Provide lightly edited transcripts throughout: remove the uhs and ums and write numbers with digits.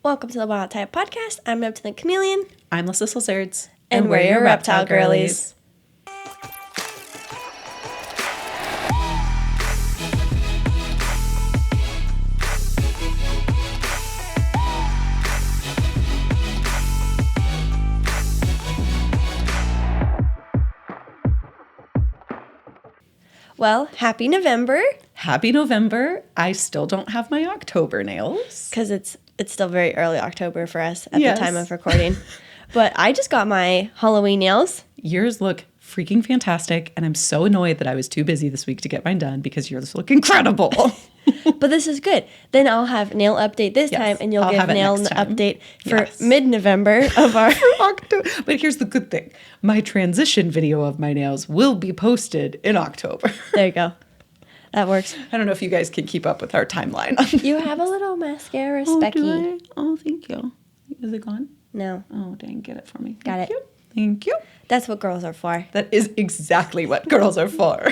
Welcome to the Wild Type Podcast. I'm Neptune the Chameleon. I'm Lyssa. And we're your reptile girlies. Well, happy November. Happy November. I still don't have my October nails. Because it's still very early October for us at the time of recording. But I just got my Halloween nails. Yours look freaking fantastic, and I'm so annoyed that I was too busy this week to get mine done because yours look incredible. But this is good. Then I'll have nail update this time, and you'll give nail update for mid-November of our October. But here's the good thing. My transition video of my nails will be posted in October. There you go. That works. I don't know if you guys can keep up with our timeline. You have a little mascara specky. Oh, thank you. Is it gone? No. Oh, dang, get it for me. Got it. Thank you. That's what girls are for. That is exactly what girls are for.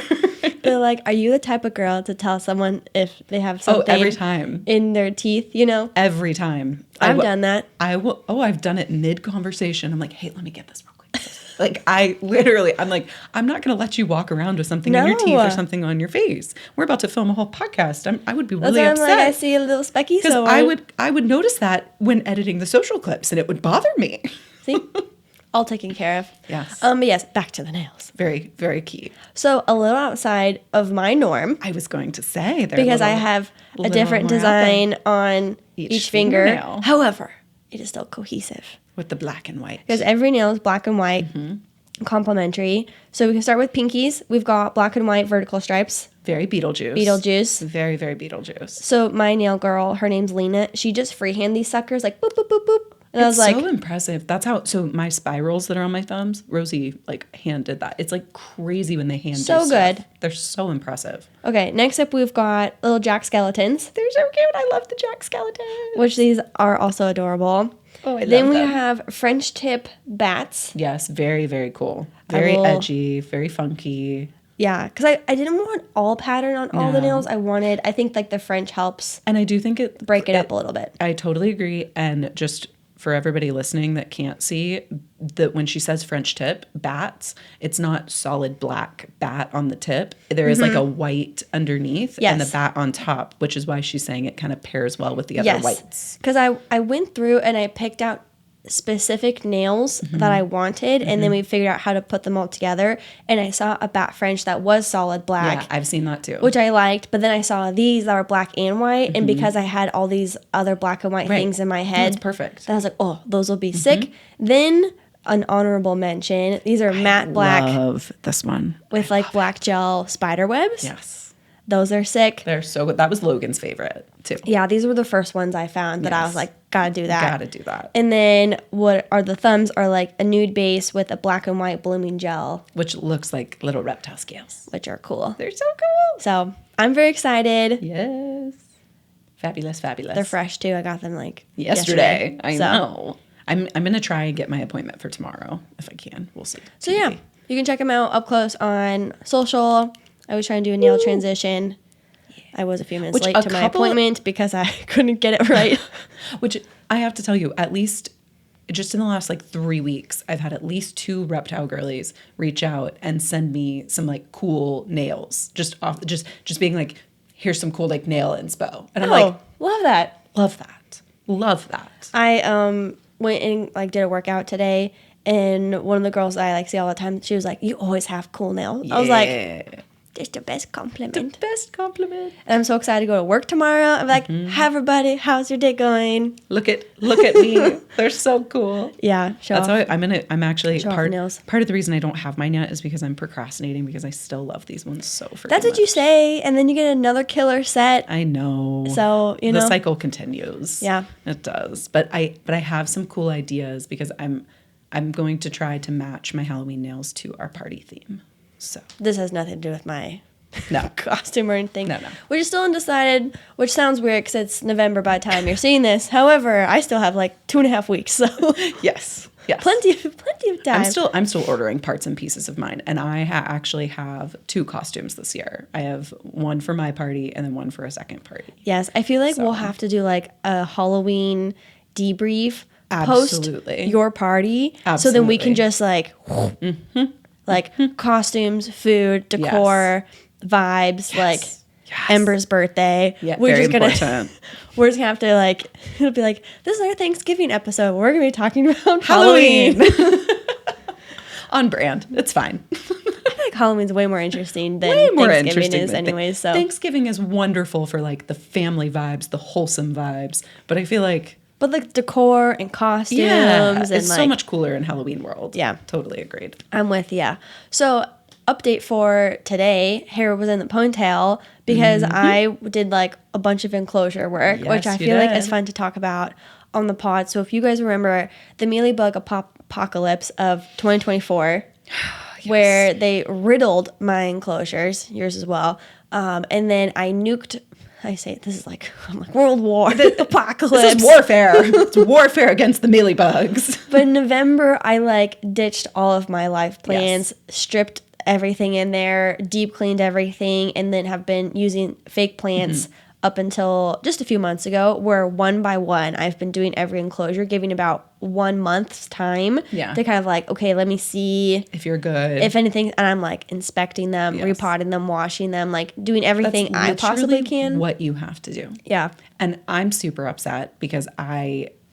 They're like, are you the type of girl to tell someone if they have something every time in their teeth, you know? Every time. I've done that. I've done it mid-conversation. I'm like, hey, let me get this real quick. Like, I'm not going to let you walk around with something in your teeth or something on your face. We're about to film a whole podcast. I would be really upset. Like, I see a little specky. Because I would notice that when editing the social clips, and it would bother me. See? All taken care of. Yes. But yes, back to the nails. Very, very key. So a little outside of my norm. I was going to say. Because I have a different design on each finger. Fingernail. However, it is still cohesive. With the black and white. Because every nail is black and white, complementary. So we can start with pinkies. We've got black and white vertical stripes. Very Beetlejuice. Beetlejuice. Very, very Beetlejuice. So my nail girl, her name's Lena. She just freehand these suckers like boop, boop, boop, boop. And I was like, so impressive. That's how, so my spirals that are on my thumbs, Rosie hand did that. It's like crazy when they hand do stuff. Good. They're so impressive. Okay, next up we've got little Jack Skeletons. They're so cute. I love the Jack Skeletons. Which these are also adorable. Oh, I love them. Then we have French tip bats. Yes, very, very cool. Very edgy, very funky. Yeah, because I didn't want all pattern on all the nails. I think like the French helps. And I do think break it up a little bit. I totally agree. And just for everybody listening that can't see, that when she says French tip bats, it's not solid black bat on the tip. There is like a white underneath and the bat on top, which is why she's saying it kind of pairs well with the other whites. Because I went through and I picked out specific nails that I wanted, and then we figured out how to put them all together, and I saw a bat French that was solid black. Yeah, I've seen that too. Which I liked, but then I saw these that were black and white, and because I had all these other black and white things in my head. That's perfect. Then I was like, oh, those will be sick. Then an honorable mention. These are matte black. I love this one. With like black gel spider webs. Yes. Those are sick. They're so good. That was Logan's favorite too. Yeah, these were the first ones I found that I was like, gotta do that. Gotta do that. And then what are the thumbs are like a nude base with a black and white blooming gel. Which looks like little reptile scales. Which are cool. They're so cool. So I'm very excited. Yes. Fabulous, fabulous. They're fresh too. I got them like yesterday. I know. I'm gonna try and get my appointment for tomorrow if I can. We'll see. So yeah, you can check them out up close on social. I was trying to do a nail transition. I was a few minutes late to my appointment because I couldn't get it right. Which I have to tell you, at least just in the last like 3 weeks, I've had at least 2 reptile girlies reach out and send me some like cool nails. Just being like, here's some cool like nail inspo. And I'm like, love that. Love that. Love that. I went and like did a workout today, and one of the girls I like see all the time, she was like, you always have cool nails. Yeah. I was like, it's the best compliment. The best compliment. And I'm so excited to go to work tomorrow. I'm like, hi everybody, how's your day going? Look at me. They're so cool. Yeah, that's why I'm actually part of the reason I don't have mine yet is because I'm procrastinating because I still love these ones so freaking That's what much. You say, and then you get another killer set. I know. So the cycle continues. Yeah, it does. But I have some cool ideas because I'm going to try to match my Halloween nails to our party theme. So this has nothing to do with my No. costume or anything. No. We're just still undecided, which sounds weird because it's November by the time you're seeing this. However, I still have like 2.5 weeks, so yes. Plenty of time. I'm still ordering parts and pieces of mine, and I actually have 2 costumes this year. I have one for my party and then one for a second party. Yes, I feel like we'll have to do like a Halloween debrief Absolutely. post your party. Absolutely. So then we can just like, like costumes, food, decor, vibes, like Ember's birthday. Yeah, we're very just gonna, important. We're just gonna have to like, it'll be like, this is our Thanksgiving episode. We're gonna be talking about Halloween. Halloween. On brand. It's fine. I feel like Halloween's way more interesting than Way more Thanksgiving interesting is than anyways. So Thanksgiving is wonderful for like the family vibes, the wholesome vibes. But I feel like but like decor and costumes and it's like so much cooler in Halloween world. Yeah. Totally agreed. I'm with ya. So update for today, hair was in the ponytail because I did like a bunch of enclosure work, Yes, which I you feel like did. is fun to talk about on the pod. So if you guys remember the mealybug apocalypse of 2024, where they riddled my enclosures, yours as well, and then I nuked. I say this is like I'm like World War apocalypse. This is warfare. It's warfare against the mealybugs. But in November, I like ditched all of my life plans, stripped everything in there, deep cleaned everything, and then have been using fake plants up until just a few months ago, where one by one I've been doing every enclosure, giving about 1 month's time to kind of like, okay, let me see If you're good. if anything, and I'm like inspecting them, repotting them, washing them, like doing everything I possibly can. What you have to do. Yeah. And I'm super upset because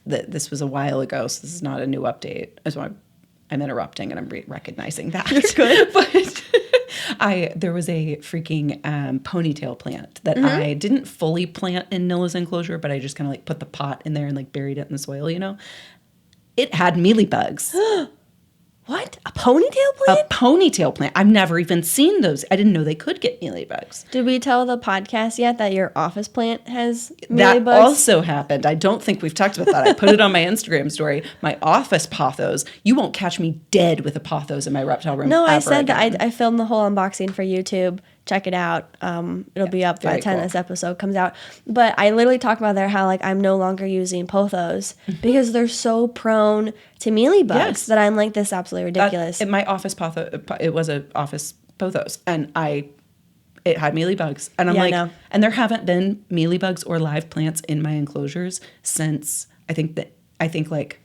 this was a while ago, so this is not a new update. So I'm interrupting and I'm recognizing that. You're good. But there was a freaking ponytail plant that I didn't fully plant in Nilla's enclosure, but I just kind of like put the pot in there and like buried it in the soil, you know? It had mealybugs. What? A ponytail A plant? ponytail plant. I've never even seen those. I didn't know they could get mealybugs. Did we tell the podcast yet that your office plant has That mealybugs? also happened. I don't think we've talked about that. I put it on my Instagram story. My office pothos. You won't catch me dead with a pothos in my reptile room. No, I ever said again. that I filmed the whole unboxing for YouTube. Check it out. It'll be up by very the time cool. this episode comes out. But I literally talk about there how like I'm no longer using pothos because they're so prone to mealybugs that I'm like, this is absolutely ridiculous. In my office potho, it was an office pothos, and it had mealybugs, and I'm Yeah, like, no. and there haven't been mealybugs or live plants in my enclosures since I think like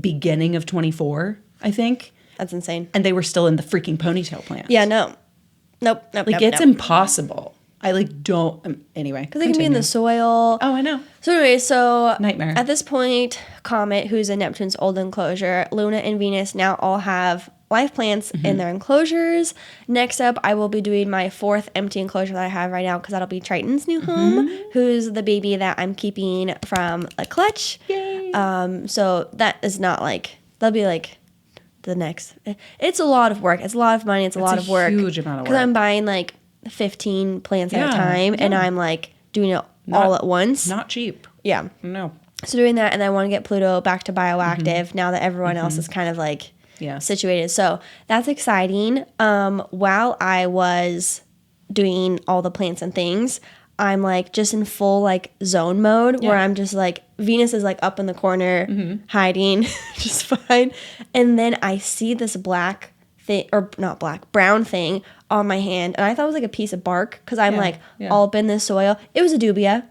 beginning of 24. I think, That's insane. and they were still in the freaking ponytail plant. Yeah, no. Nope. Like it's impossible. I like don't anyway. Because they can be in the soil. Oh, I know. So anyway, so Nightmare. at this point, Comet, who's in Neptune's old enclosure, Luna and Venus now all have life plants in their enclosures. Next up, I will be doing my 4th empty enclosure that I have right now because that'll be Triton's new home, who's the baby that I'm keeping from a clutch. Yay. So that is not like, that'll be like the next. It's a lot of work. It's a lot of money. It's a lot of work. Huge amount of work. Because I'm buying like 15 plants at a Yeah, time and I'm like doing it all at once. Not cheap. Yeah. No. So doing that, and I want to get Pluto back to bioactive now that everyone else is kind of like situated. So that's exciting. While I was doing all the plants and things, I'm like just in full like zone mode where I'm just like Venus is like up in the corner hiding just fine, and then I see this black thing, or not black, brown thing on my hand, and I thought it was like a piece of bark because I'm like all up in this soil. It was a dubia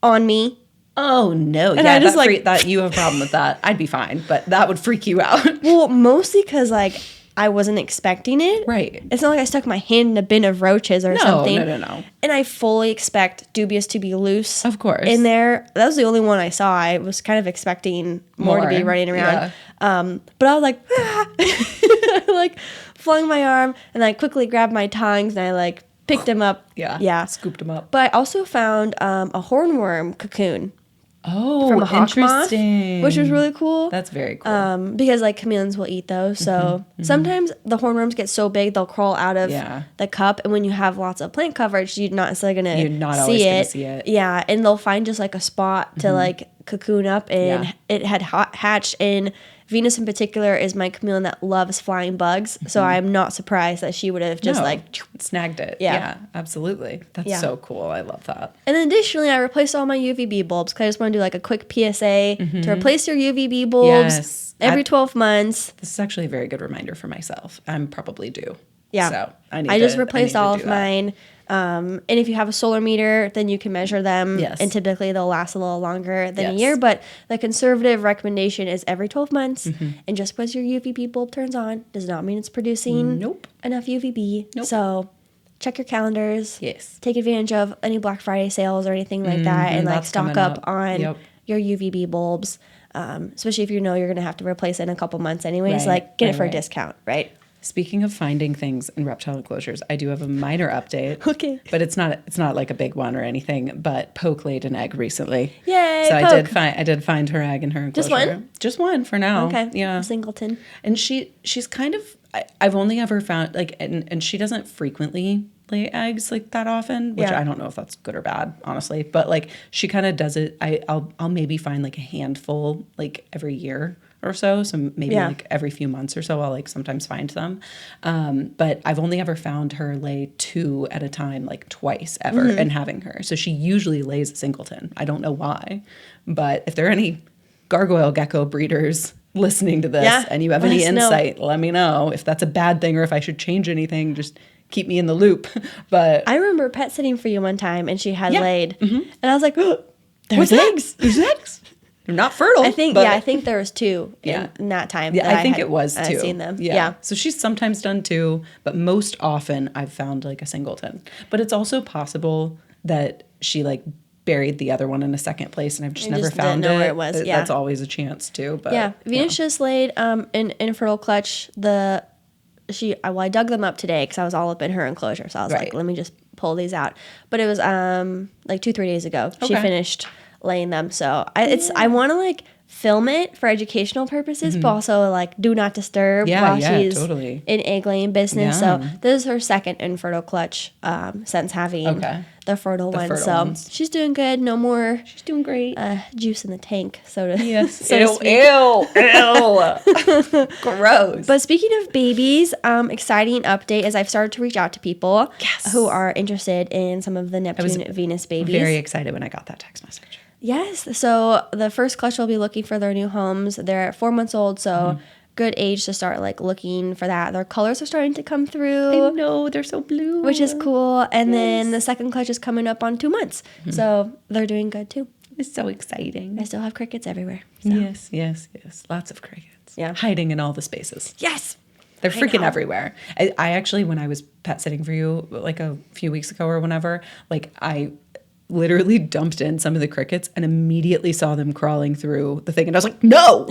on me. Oh no! And I just that you have a problem with that. I'd be fine, but that would freak you out. Well, mostly because like I wasn't expecting it. Right. It's not like I stuck my hand in a bin of roaches or something. No. And I fully expect dubious to be loose. Of course. In there. That was the only one I saw. I was kind of expecting more to be running around. Yeah. But I was like, I like flung my arm and I quickly grabbed my tongs and I like picked him up. Yeah. Scooped them up. But I also found a hornworm cocoon. Oh, From a hawk moth, interesting. which was really cool. That's very cool. Because like chameleons will eat those. So sometimes the hornworms get so big they'll crawl out of the cup, and when you have lots of plant coverage, you're not necessarily gonna see it. Yeah, and they'll find just like a spot to like cocoon up, and it had hatched in. Venus in particular is my chameleon that loves flying bugs, so I'm not surprised that she would have just snagged it. Yeah. Absolutely. That's so cool. I love that. And then additionally, I replaced all my UVB bulbs because I just want to do like a quick PSA to replace your UVB bulbs every 12 months. This is actually a very good reminder for myself. I'm probably due. Yeah. So I just replaced all of mine. And if you have a solar meter, then you can measure them. Yes. And typically they'll last a little longer than a Yes. year. But the conservative recommendation is every 12 months. Mm-hmm. And just because your UVB bulb turns on does not mean it's producing Nope. enough UVB. Nope. So check your calendars. Yes. Take advantage of any Black Friday sales or anything like that. And like that's stock coming up up. on Yep. your UVB bulbs. Especially if you know you're going to have to replace it in a couple months anyways. Right, Like get it for a right. discount, right? Speaking of finding things in reptile enclosures, I do have a minor update. Okay. But it's not like a big one or anything, but Poke laid an egg recently. Yay, So Poke. I did find her egg in her enclosure. Just one? Just one for now. Okay. Yeah. A singleton. And she's kind of I've only ever found like and she doesn't frequently lay eggs like that often, which Yeah. I don't know if that's good or bad, honestly. But like she kind of does it. I'll maybe find like a handful like every year or so. So maybe Yeah. like every few months or so I'll like sometimes find them. But I've only ever found her lay 2 at a time, like twice ever, and having her. So she usually lays a singleton. I don't know why. But if there are any gargoyle gecko breeders listening to this Yeah, and you have let any us know. insight, let me know. If that's a bad thing or if I should change anything, just keep me in the loop. But I remember pet sitting for you one time and she had Yeah. laid. And I was like, oh, there's what's that? eggs. There's eggs. They're not fertile. I think, but- I think there was 2 Yeah. in that time. Yeah, that I think had, it was 2. seen them. Yeah. Yeah. So she's sometimes done 2, but most often I've found like a singleton. But it's also possible that she like buried the other one in a second place and I've just And never just didn't found know it. where it was, yeah. That's always a chance too. But Yeah. Venus just laid in infertile clutch. I dug them up today because I was all up in her enclosure. So I was Right. like, let me just pull these out. But it was like 2-3 days ago. She Okay. finished laying them. So I want to like film it for educational purposes, but also like do not disturb while she's totally. in egg laying business. Yeah. So this is her second infertile clutch since having the fertile one. fertile So ones. she's doing good. No more She's doing great. juice in the tank. So to Yes. so to speak. Ew. Gross. But speaking of babies, exciting update is I've started to reach out to people who are interested in some of the Neptune Venus babies. Very excited when I got that text message. Yes. So the first clutch will be looking for their new homes. They're 4 months old, so good age to start like looking for that. Their colors are starting to come through. I know, they're so blue. Which is cool. And then the second clutch is coming up on 2 months. So they're doing good too. It's so exciting. I still have crickets everywhere. So. Yes. Lots of crickets. Yeah. Hiding in all the spaces. Yes. They're I freaking know. everywhere. I actually, when I was pet sitting for you like a few weeks ago or whenever, like I literally dumped in some of the crickets and immediately saw them crawling through the thing. And I was like, no,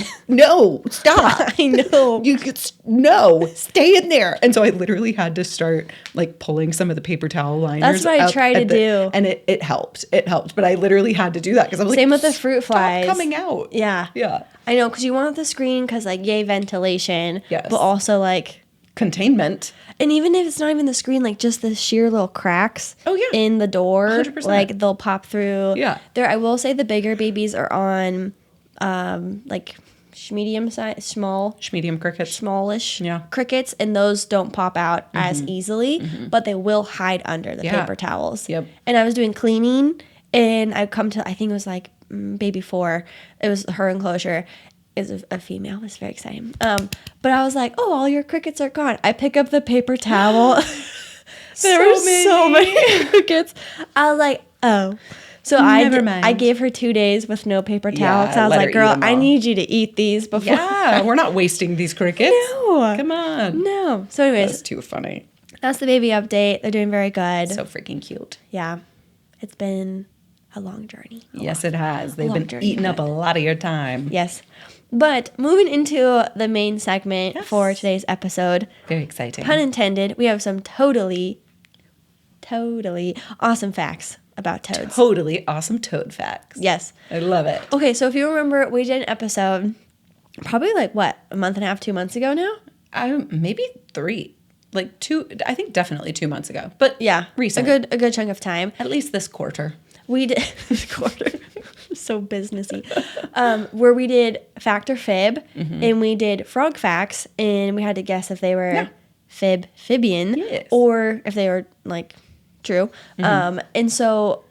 stop. I know. No, stay in there. And so I literally had to start like pulling some of the paper towel liners. That's what I up try to at do. And it helped. It helped. But I literally had to do that because I was Same like, with the fruit flies. stop coming out. Yeah. Yeah. I know, because you want the screen because, like, yay, ventilation. Yes. But also, like, Containment. and even if it's not even the screen, like, just the sheer little cracks Oh, yeah. in the door, 100%. like, they'll pop through. Yeah. I will say the bigger babies are on, like, medium size, Medium crickets. smallish Yeah. crickets, and those don't pop out as easily, but they will hide under the Yeah. paper towels. Yep. And I was doing cleaning, and I come to, I think it was like baby 4. It was her enclosure. It was a female. It was very exciting. But I was like, oh, all your crickets are gone. I pick up the paper towel. There were so many crickets. I was like, oh. So Never mind. I gave her 2 days with no paper towel. Yeah, Because I was let her like, eat girl, them I all. need you to eat these before. Yeah, we're not wasting these crickets. No. Come on. No. So anyways, That's too funny. that's the baby update. They're doing very good. So freaking cute. Yeah. It's been a long journey. Yes, it has. They've long been journey, eating up a but- lot of your time. Yes. But moving into the main segment Yes. for today's episode, Very exciting. pun intended, we have some totally awesome facts about toads. Totally awesome toad facts. Yes. I love it. Okay, so if you remember, we did an episode probably like what, a month and a half, 2 months ago now? Maybe 3. Like 2, I think definitely 2 months ago. But Yeah, recent. a good chunk of time. At least this quarter. We did quarter, so businessy. Where we did fact or fib, and we did frog facts, and we had to guess if they were amphibian, Yes. or if they were like true. And so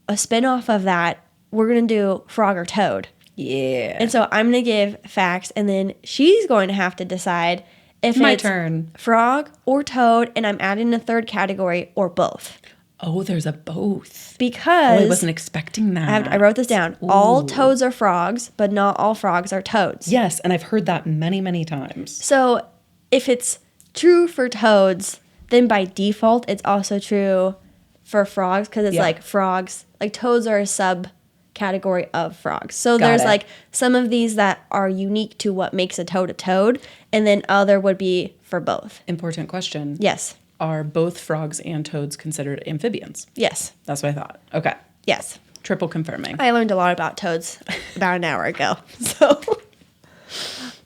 a spinoff of that, we're gonna do frog or toad. Yeah. And so I'm gonna give facts, and then she's going to have to decide if My it's turn. frog or toad, and I'm adding a third category or both. Oh, there's a both. Because... I wasn't expecting that. I wrote this down. Ooh. All toads are frogs, but not all frogs are toads. Yes, and I've heard that many, many times. So if it's true for toads, then by default, it's also true for frogs, because it's like frogs, like toads are a subcategory of frogs. So there's like some of these that are unique to what makes a toad, and then other would be for both. Important question. Yes. Are both frogs and toads considered amphibians? Yes. That's what I thought. Okay. Yes. Triple confirming. I learned a lot about toads about an hour ago. So,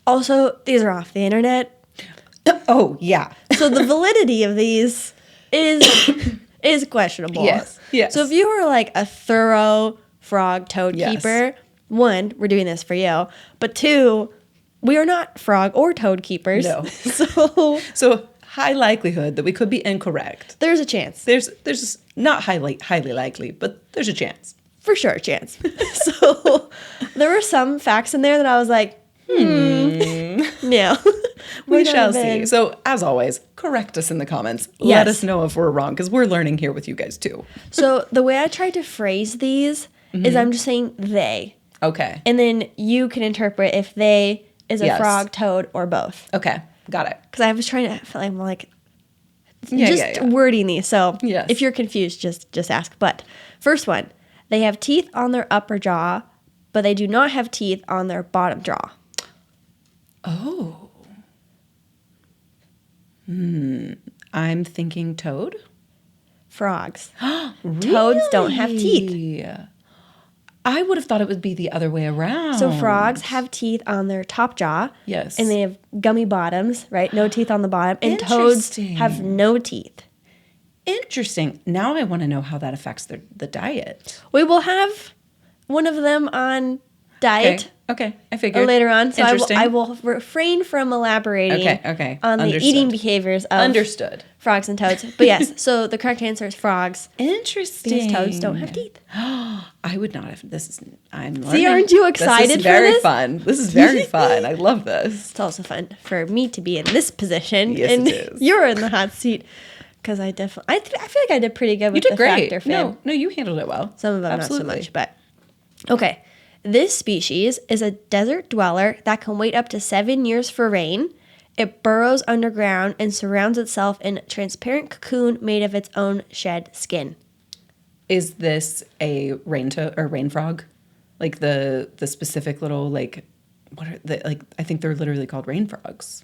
also, these are off the internet. Oh, yeah. So the validity of these is questionable. Yes. Yes. So if you were like a thorough frog toad keeper, one, we're doing this for you. But two, we are not frog or toad keepers. No. So high likelihood that we could be incorrect. There's a chance. There's not highly likely, but there's a chance. For sure, a chance. So there were some facts in there that I was like, yeah. We shall see. So as always, correct us in the comments. Yes. Let us know if we're wrong, because we're learning here with you guys too. So the way I tried to phrase these is I'm just saying they. Okay. And then you can interpret if they is a frog, toad, or both. Okay. Got it. Because I was trying to, I'm like, wording these. So if you're confused, just ask. But first one, they have teeth on their upper jaw, but they do not have teeth on their bottom jaw. Oh. I'm thinking toad. Frogs. Really? Toads don't have teeth. I would have thought it would be the other way around. So frogs have teeth on their top jaw. Yes. And they have gummy bottoms, right? No teeth on the bottom. And toads have no teeth. Interesting. Now I want to know how that affects the diet. We will have one of them on diet. Okay. I figured. Later on. So I will refrain from elaborating on the eating behaviors of frogs and toads. But yes, so the correct answer is frogs. Interesting. Because toads don't have teeth. I would not have. I'm learning. See, aren't you excited for this? This is very fun. This is very fun. I love this. It's also fun for me to be in this position. Yes, and it is. You're in the hot seat. Because I feel like I did pretty good with the factor fib. No, you handled it well. Some of them not so much, but okay. This species is a desert dweller that can wait up to 7 years for rain. It burrows underground and surrounds itself in a transparent cocoon made of its own shed skin. Is this a rain frog? Like the specific little what are they I think they're literally called rain frogs.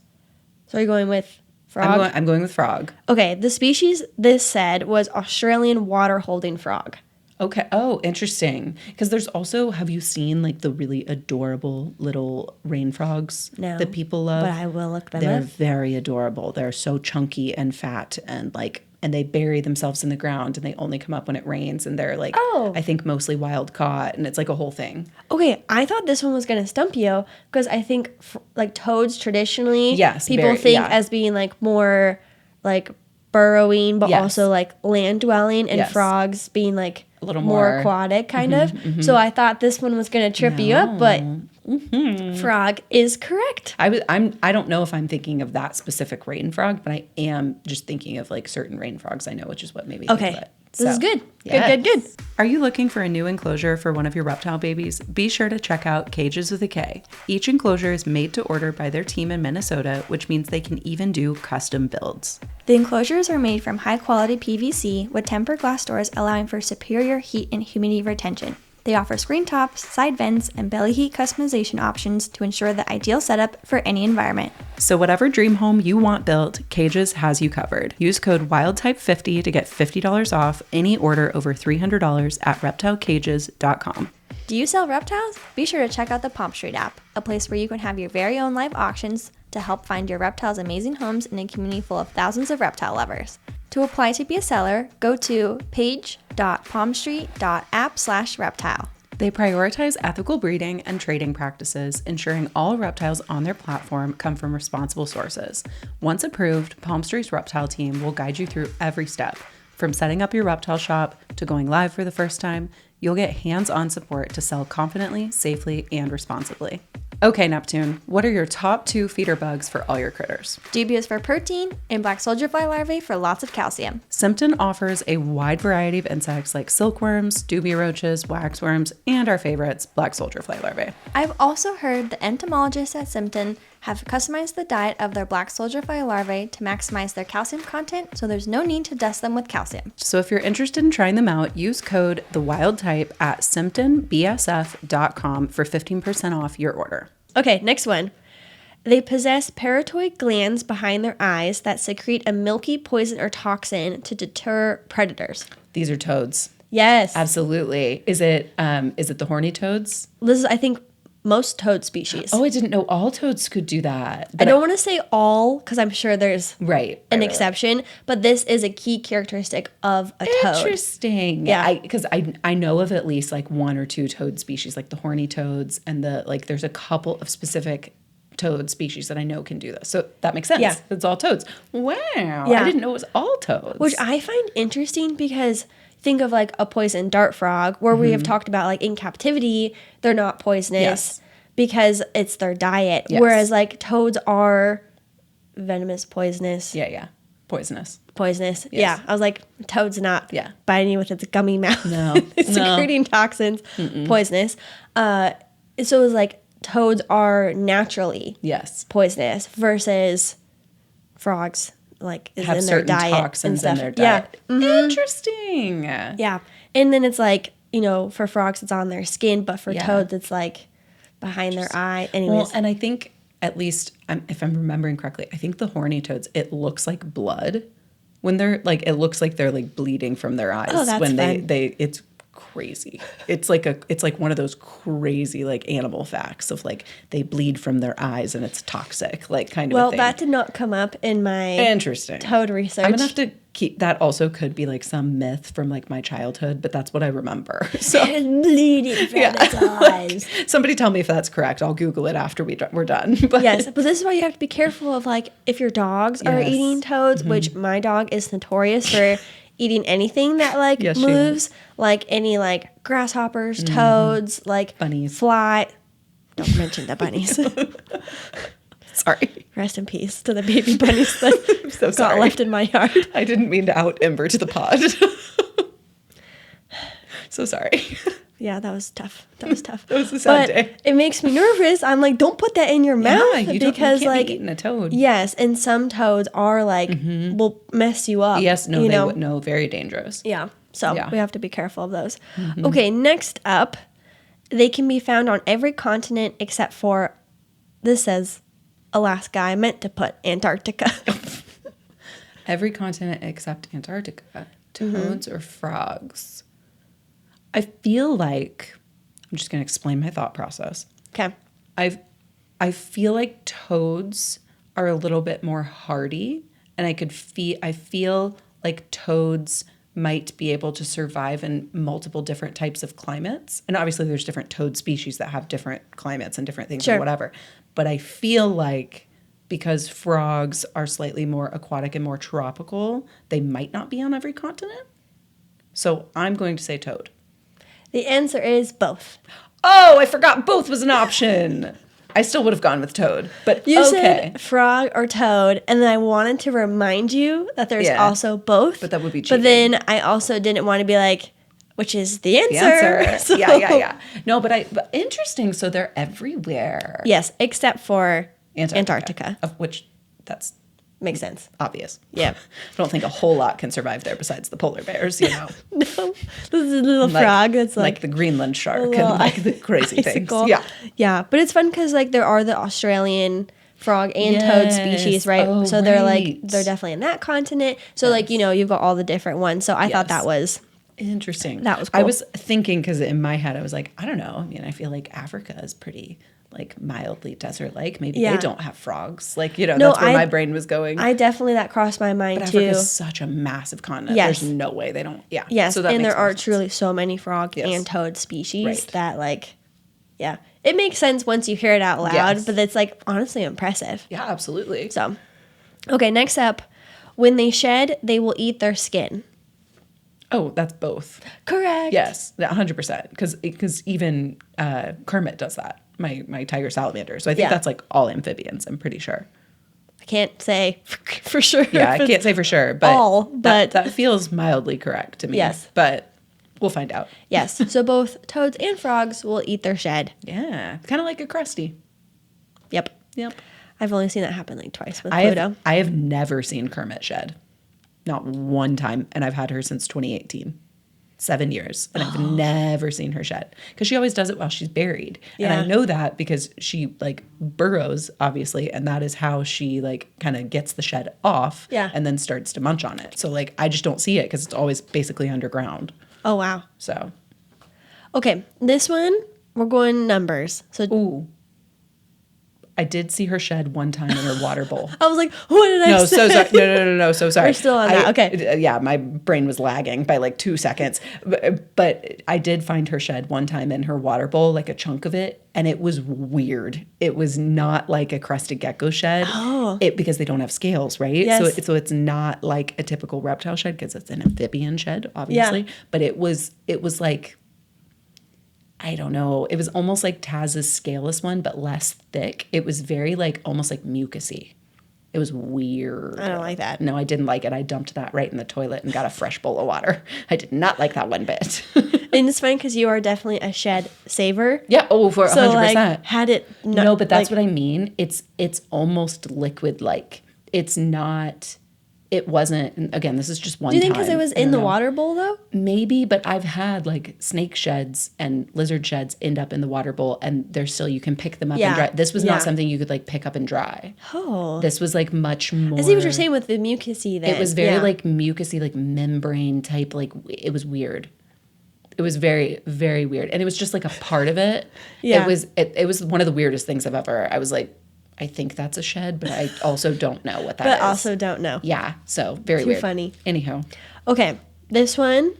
So you're going with frog? I'm going with frog. Okay, the species this said was Australian water holding frog. Okay. Oh, interesting. Because there's also, have you seen the really adorable little rain frogs that people love? But I will look them up. They're very adorable. They're so chunky and fat and they bury themselves in the ground and they only come up when it rains and they're I think mostly wild caught and it's a whole thing. Okay, I thought this one was going to stump you because I think toads traditionally people think as being more burrowing but also land dwelling and frogs being a little more aquatic kind of. Mm-hmm. So I thought this one was going to trip you up, but frog is correct. I don't know if I'm thinking of that specific rain frog, but I am just thinking of certain rain frogs I know, which is what made me think of it. This is good. Yes. Good. Are you looking for a new enclosure for one of your reptile babies? Be sure to check out Cages with a K. Each enclosure is made to order by their team in Minnesota, which means they can even do custom builds. The enclosures are made from high-quality PVC with tempered glass doors allowing for superior heat and humidity retention. They offer screen tops, side vents, and belly heat customization options to ensure the ideal setup for any environment. So whatever dream home you want built, Cages has you covered. Use code WILDTYPE50 to get $50 off any order over $300 at reptilecages.com. Do you sell reptiles? Be sure to check out the Palm Street app, a place where you can have your very own live auctions to help find your reptiles' amazing homes in a community full of thousands of reptile lovers. To apply to be a seller, go to page.palmstreet.app/reptile. They prioritize ethical breeding and trading practices, ensuring all reptiles on their platform come from responsible sources. Once approved, Palm Street's reptile team will guide you through every step. From setting up your reptile shop to going live for the first time, you'll get hands-on support to sell confidently, safely, and responsibly. Okay, Neptune, what are your top 2 feeder bugs for all your critters? Dubious for protein and black soldier fly larvae for lots of calcium. Simpton offers a wide variety of insects like silkworms, dubia roaches, waxworms, and our favorites, black soldier fly larvae. I've also heard the entomologists at Simpton have customized the diet of their black soldier fly larvae to maximize their calcium content, so there's no need to dust them with calcium. So if you're interested in trying them out, use code THEWILDTYPE at SimptonBSF.com for 15% off your order. Okay, next one. They possess parotoid glands behind their eyes that secrete a milky poison or toxin to deter predators. These are toads. Yes. Absolutely. Is it the horny toads? This is, I think, most toad species. Oh, I didn't know all toads could do that. I don't want to say all because I'm sure there's an exception, but this is a key characteristic of a toad. Interesting. Yeah. Because I know of at least like 1 or 2 toad species, like the horny toads and there's a couple of specific toad species that I know can do this. So that makes sense. Yeah. It's all toads. Wow. Yeah. I didn't know it was all toads. Which I find interesting because think of like a poison dart frog where we have talked about like in captivity, they're not poisonous because it's their diet. Yes. Whereas like toads are venomous, poisonous. Yeah. Poisonous. Poisonous. Yes. Yeah. I was like, toad's not Yeah. biting you with its gummy mouth. No. It's secreting toxins. Poisonous. So it was like toads are naturally poisonous versus frogs. Like is have in their certain diet toxins and in stuff. their diet. Yeah. Interesting. Yeah. And then it's like, for frogs it's on their skin, but for toads it's like behind their eye. Anyways. Well, and I think at least if I'm remembering correctly, I think the horny toads, it looks like blood when they're like, it looks like they're like bleeding from their eyes when fun. it's crazy. It's like one of those crazy like animal facts of like they bleed from their eyes and it's toxic, like kind of a thing. Well, that did not come up in my Interesting toad research. I'm gonna have to keep that. Also could be like some myth from like my childhood, but that's what I remember. So bleeding from its eyes. Somebody tell me if that's correct. I'll Google it after we're done. But Yes, but this is why you have to be careful of like if your dogs are eating toads, which my dog is notorious for eating anything that like moves, like any like grasshoppers, toads, like bunnies, fly. Don't mention the bunnies. Sorry. Rest in peace to the baby bunnies that so got left in my yard. I didn't mean to out Ember to the pod. So sorry. Yeah, that was tough. That was a sad day. It makes me nervous. I'm like, don't put that in your mouth because you can't like be eating a toad. Yes, and some toads are like will mess you up. Yes, no, they would no, very dangerous. Yeah. So we have to be careful of those. Okay, next up, they can be found on every continent except for, this says Alaska. I meant to put Antarctica. Every continent except Antarctica. Toads or frogs? I feel like, I'm just going to explain my thought process. Okay. I feel like toads are a little bit more hardy, and I feel like toads might be able to survive in multiple different types of climates. And obviously there's different toad species that have different climates and different things or whatever. But I feel like because frogs are slightly more aquatic and more tropical, they might not be on every continent. So I'm going to say toad. The answer is both. Oh, I forgot both was an option. I still would have gone with toad, but you okay. said frog or toad, and then I wanted to remind you that there's also both. But that would be cheating. But then I also didn't want to be like, which is the answer. So. Yeah. No, but interesting. So they're everywhere. Yes, except for Antarctica. Of which that's makes sense. Obvious. Yeah. I don't think a whole lot can survive there besides the polar bears, No. This is a little frog that's like the Greenland shark and like the crazy icicle. things. Yeah. But it's fun because like there are the Australian frog and toad species, right? Oh, so they're definitely in that continent. So like, you've got all the different ones. So I thought that was interesting. That was cool. I was thinking, because in my head I was like, I don't know. I mean, I feel like Africa is pretty like mildly desert-like. Maybe they don't have frogs. Like, that's where my brain was going. I definitely, that crossed my mind but too. Africa is such a massive continent. Yes. There's no way they don't. Yeah. Yes. So that and makes there are sense. truly so many frog and toad species that it makes sense once you hear it out loud, but it's like honestly impressive. Yeah, absolutely. So, okay, next up, when they shed, they will eat their skin. Oh, that's both. Correct. Yes, 100%. Because even Kermit does that. My tiger salamander. So I think that's like all amphibians. I'm pretty sure. I can't say for sure. Yeah, I can't say for sure, but that feels mildly correct to me. Yes, but we'll find out. Yes. So both toads and frogs will eat their shed. Yeah, kind of like a Krusty. Yep. I've only seen that happen like twice with Pluto. I have never seen Kermit shed. Not one time. And I've had her since 2018. 7 years. And I've never seen her shed. Because she always does it while she's buried. Yeah. And I know that because she like burrows, obviously. And that is how she like kind of gets the shed off. Yeah. And then starts to munch on it. So like I just don't see it because it's always basically underground. Oh, wow. So. Okay. This one, we're going numbers. So. Ooh. I did see her shed one time in her water bowl. I was like, what did I say? So sorry. No, so sorry. We're still on that. Okay. Yeah, my brain was lagging by like 2 seconds. But I did find her shed one time in her water bowl, like a chunk of it. And it was weird. It was not like a crested gecko shed. Oh. Because they don't have scales, right? Yes. So it's not like a typical reptile shed because it's an amphibian shed, obviously. Yeah. But it was like, I don't know. It was almost like Taz's scaleless one, but less thick. It was very like almost like mucusy. It was weird. I don't like that. No, I didn't like it. I dumped that right in the toilet and got a fresh bowl of water. I did not like that one bit. And it's funny because you are definitely a shed saver. Yeah. Oh, for 100%. Like, had it not, no, but that's what I mean. It's almost liquid like. It's not. It wasn't, again, this is just one time. Do you think because it was in the water bowl, though? Maybe, but I've had, like, snake sheds and lizard sheds end up in the water bowl, and they're still, you can pick them up and dry. This was not something you could, like, pick up and dry. Oh. This was, like, much more. I see what you're saying with the mucusy then. It was very, like, mucusy, like, membrane type, like, it was weird. It was very, very weird. And it was just, like, a part of it. Yeah. It was one of the weirdest things I've ever, I was like, I think that's a shed, but I also don't know what that is. But also don't know. Yeah, so very weird. Too funny. Anyhow. Okay, this one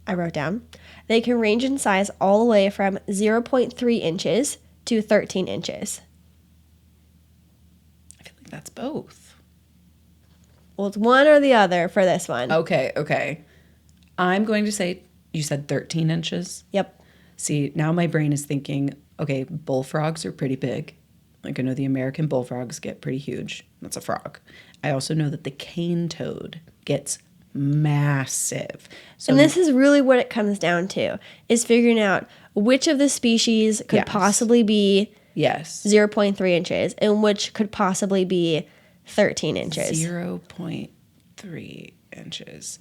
I wrote down. They can range in size all the way from 0.3 inches to 13 inches. I feel like that's both. Well, it's one or the other for this one. Okay. I'm going to say, you said 13 inches? Yep. See, now my brain is thinking, okay, bullfrogs are pretty big. Like, I know the American bullfrogs get pretty huge. That's a frog. I also know that the cane toad gets massive. So, and this is really what it comes down to, is figuring out which of the species could possibly be 0.3 inches and which could possibly be 13 inches. 0.3 inches.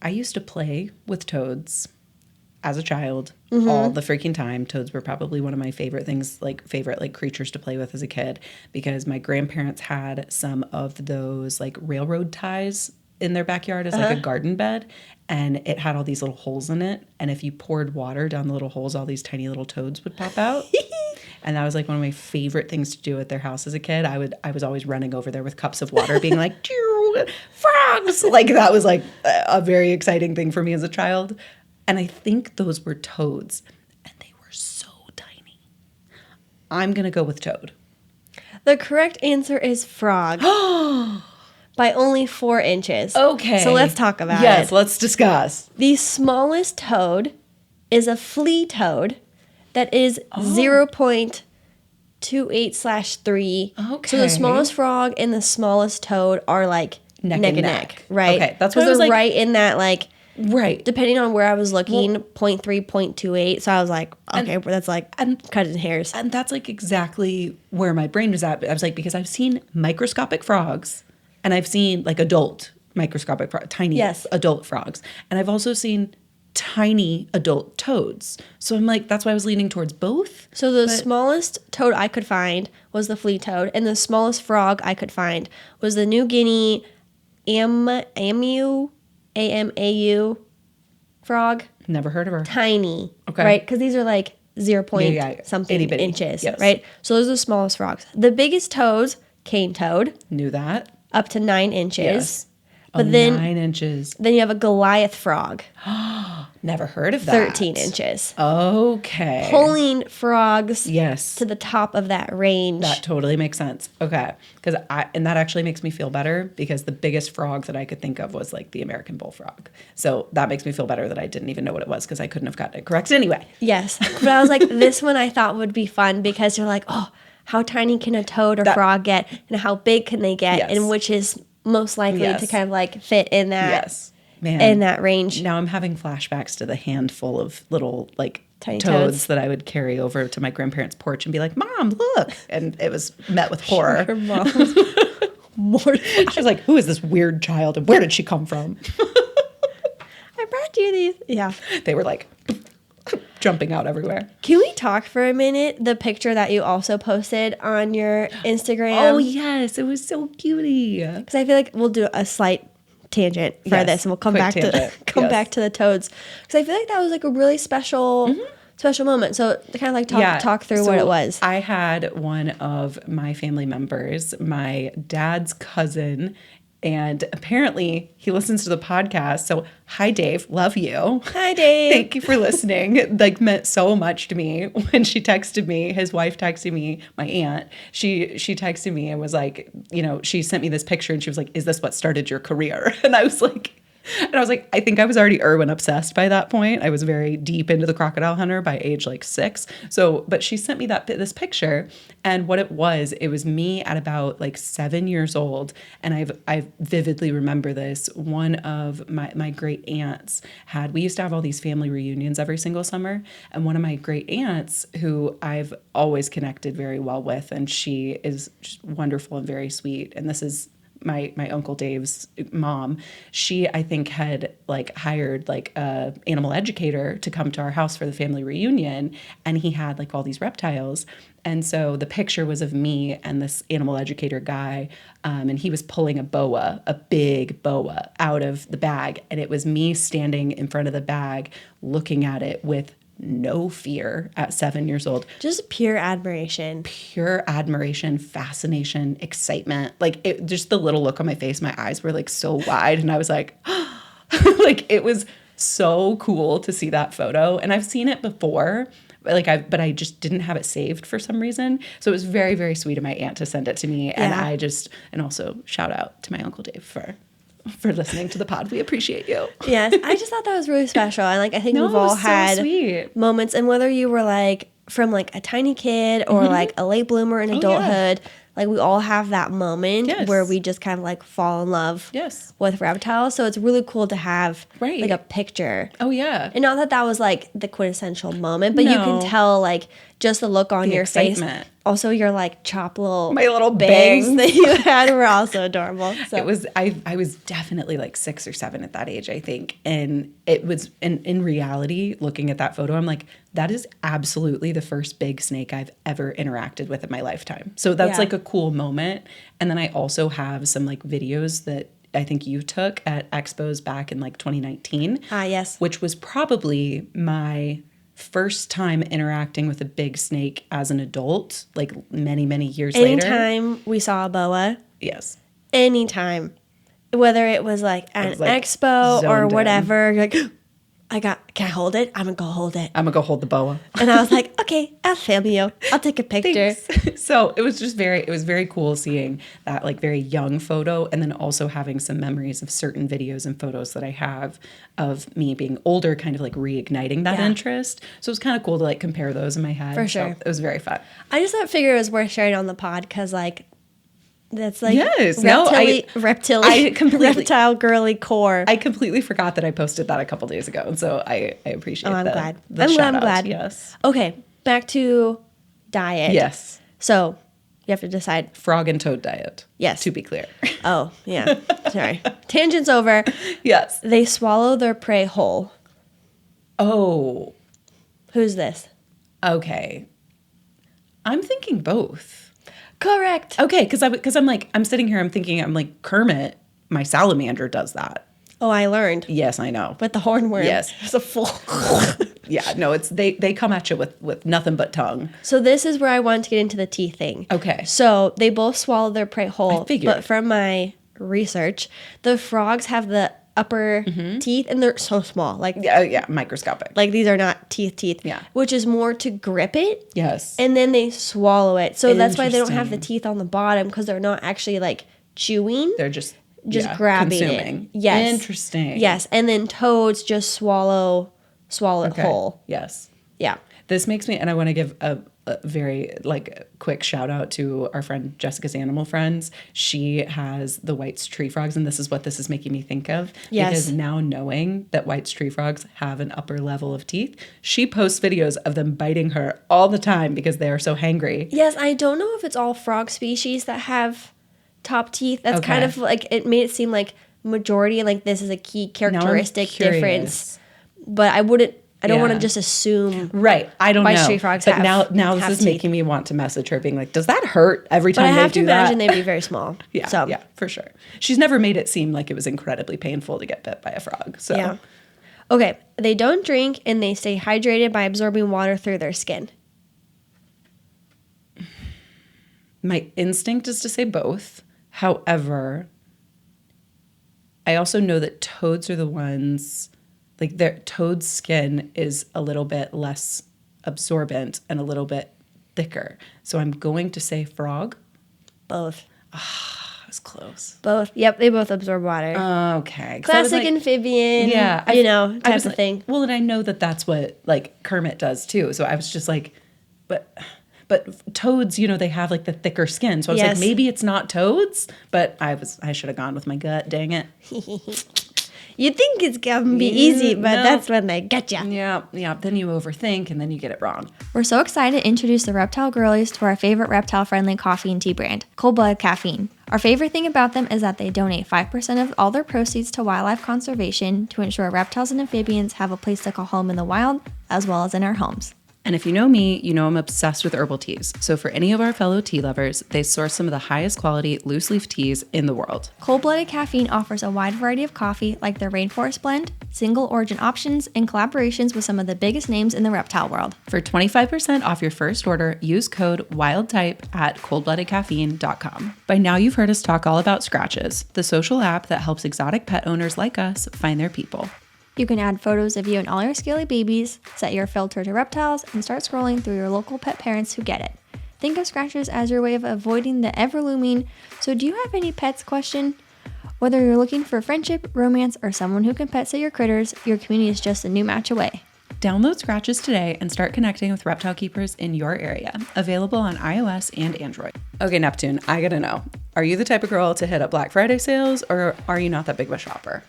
I used to play with toads as a child, all the freaking time. Toads were probably one of my favorite things, like favorite creatures to play with as a kid, because my grandparents had some of those like railroad ties in their backyard as like a garden bed, and it had all these little holes in it. And if you poured water down the little holes, all these tiny little toads would pop out. And that was like one of my favorite things to do at their house as a kid. I was always running over there with cups of water, being like, frogs! Like that was like a very exciting thing for me as a child. And I think those were toads, and they were so tiny. I'm going to go with toad. The correct answer is frog. By only 4 inches. Okay. So let's talk about it. Yes, let's discuss. The smallest toad is a flea toad that is 0.28/3. Okay. So the smallest frog and the smallest toad are like neck and neck. Right? Okay, that's what I was like, like. Right in that like... Right. Depending on where I was looking, 0.3, 0.28. So I was like, okay, that's like cutting hairs. And that's like exactly where my brain was at. I was like, because I've seen microscopic frogs, and I've seen like adult microscopic tiny adult frogs. And I've also seen tiny adult toads. So I'm like, that's why I was leaning towards both. So the smallest toad I could find was the flea toad, and the smallest frog I could find was the New Guinea AMAU frog. Never heard of her. Tiny. Okay. Right? Because these are like 0. Something inches. Yes. Right? So those are the smallest frogs. The biggest toads, cane toad. Knew that. Up to 9 inches. Yes. But then 9 inches. Then you have a Goliath frog. Never heard of that. 13 inches. Okay. Pulling frogs yes. to the top of that range. That totally makes sense. Okay. And that actually makes me feel better because the biggest frog that I could think of was like the American bullfrog. So that makes me feel better that I didn't even know what it was because I couldn't have gotten it correct anyway. Yes. But I was like, this one I thought would be fun because you're like, oh, how tiny can a toad or frog get and how big can they get? Yes. And which is most likely to kind of like fit in that. Yes. Man, in that range. Now I'm having flashbacks to the handful of little like tiny toads that I would carry over to my grandparents' porch and be like, "Mom, look!" And it was met with horror. Her mom was mortified. She was like, "Who is this weird child, and where did she come from?" I brought you these. Yeah, they were like jumping out everywhere. Can we talk for a minute? The picture that you also posted on your Instagram. Oh yes, it was so cutie. Because I feel like we'll do a slight tangent for this, and we'll come back to back to the toads, because I feel like that was like a really special moment. So to kind of like talk through what it was. I had one of my family members, my dad's cousin, and apparently he listens to the podcast. So hi Dave, love you. Hi Dave. Thank you for listening. Like meant so much to me when she texted me. His wife texted me, my aunt. She texted me and was like, you know, she sent me this picture and she was like, "Is this what started your career?" And I was like, I think I was already Irwin obsessed by that point. I was very deep into the crocodile hunter by age like 6. So, but she sent me this picture, and what it was me at about like 7 years old. And I vividly remember this. One of my great aunts we used to have all these family reunions every single summer. And one of my great aunts, who I've always connected very well with, and she is just wonderful and very sweet. And this is my Uncle Dave's mom. She, I think, had like hired like a animal educator to come to our house for the family reunion, and he had like all these reptiles. And so the picture was of me and this animal educator guy, and he was pulling a big boa out of the bag, and it was me standing in front of the bag looking at it with no fear at 7 years old. Just pure admiration. Pure admiration, fascination, excitement. Like just the little look on my face, my eyes were like so wide, and I was like, like it was so cool to see that photo. And I've seen it before, but I just didn't have it saved for some reason. So it was very, very sweet of my aunt to send it to me. Yeah. And also shout out to my Uncle Dave for listening to the pod. We appreciate you. Yes, I just thought that was really special. And like I think we've all had moments, and whether you were like from like a tiny kid or like a late bloomer in adulthood, like we all have that moment where we just kind of like fall in love with reptiles. So it's really cool to have like a picture. Oh yeah. And not that was like the quintessential moment, but you can tell like just the look on your excitement. face. Also your like my little bangs that you had were also adorable. So it was I was definitely like 6 or 7 at that age, I think. And it was in reality, looking at that photo, I'm like, that is absolutely the first big snake I've ever interacted with in my lifetime. So that's like a cool moment. And then I also have some like videos that I think you took at expos back in like 2019. Yes. Which was probably my first time interacting with a big snake as an adult, like many, many years later. Anytime we saw a boa. Yes. Anytime. Whether it was like at an expo or whatever, you're like, can I hold it? I'm going to go hold it. I'm going to go hold the boa. And I was like, okay, I'll film you. I'll take a picture. So it was very cool seeing that like very young photo, and then also having some memories of certain videos and photos that I have of me being older, kind of like reigniting that interest. So it was kind of cool to like compare those in my head. For sure. So it was very fun. I just figured it was worth sharing on the pod because like, that's like reptile girly core. I completely forgot that I posted that a couple days ago, and so I appreciate. I'm glad. I'm glad. Yes. Okay, back to diet. Yes. So you have to decide frog and toad diet. Yes. To be clear. Oh yeah. Sorry. Tangent's over. Yes. They swallow their prey whole. Oh. Who's this? Okay. I'm thinking both. Correct. Okay, because I'm sitting here, I'm thinking, I'm like, Kermit, my salamander does that. Oh, I learned. Yes, I know. With the hornworm. Yes. It's a full. Yeah, no, they come at you with nothing but tongue. So this is where I want to get into the teeth thing. Okay. So they both swallow their prey whole. I figured. But from my research, the frogs have the upper teeth, and they're so small. Like microscopic. Like these are not teeth. Yeah. Which is more to grip it. Yes. And then they swallow it. So that's why they don't have the teeth on the bottom, because they're not actually like chewing. They're just grabbing consuming. it. Yes. Interesting. Yes. And then toads just swallow it whole. Yes. Yeah. This makes me, and I want to give a very quick shout out to our friend Jessica's animal friends. She has the White's tree frogs, and this is what this is making me think of. Yes. Because now knowing that White's tree frogs have an upper level of teeth, she posts videos of them biting her all the time because they are so hangry. Yes, I don't know if it's all frog species that have top teeth. That's kind of like, it made it seem like majority, like this is a key characteristic difference. But I don't want to just assume. Right. I don't know. White tree frogs have now this is teeth. making me want to message her, being like, does that hurt every time but I they have do to that? imagine they'd be very small. Yeah, for sure. She's never made it seem like it was incredibly painful to get bit by a frog. So yeah. Okay. They don't drink, and they stay hydrated by absorbing water through their skin. My instinct is to say both. However, I also know that toads are the ones, like their toad's skin is a little bit less absorbent and a little bit thicker. So I'm going to say frog. Both. I was close. Both. Yep, they both absorb water. Okay. Classic amphibian, type of thing. Well, and I know that that's what, like, Kermit does, too. So I was just like, but toads, they have, like, the thicker skin. So I was like, maybe it's not toads. But I should have gone with my gut, dang it. You think it's going to be easy, but that's when they get you. Yeah. Then you overthink, and then you get it wrong. We're so excited to introduce the Reptile Girlies to our favorite reptile-friendly coffee and tea brand, Cold Blooded Caffeine. Our favorite thing about them is that they donate 5% of all their proceeds to wildlife conservation to ensure reptiles and amphibians have a place to call home in the wild, as well as in our homes. And if you know me, you know I'm obsessed with herbal teas. So for any of our fellow tea lovers, they source some of the highest quality loose leaf teas in the world. Cold Blooded Caffeine offers a wide variety of coffee like their Rainforest Blend, single origin options, and collaborations with some of the biggest names in the reptile world. For 25% off your first order, use code WILDTYPE at coldbloodedcaffeine.com. By now you've heard us talk all about Scratches, the social app that helps exotic pet owners like us find their people. You can add photos of you and all your scaly babies, set your filter to reptiles, and start scrolling through your local pet parents who get it. Think of Scratches as your way of avoiding the ever-looming "so do you have any pets?" question. Whether you're looking for friendship, romance, or someone who can pet sit your critters, your community is just a new match away. Download Scratches today and start connecting with reptile keepers in your area. Available on iOS and Android. Okay, Neptune, I gotta know. Are you the type of girl to hit up Black Friday sales, or are you not that big of a shopper?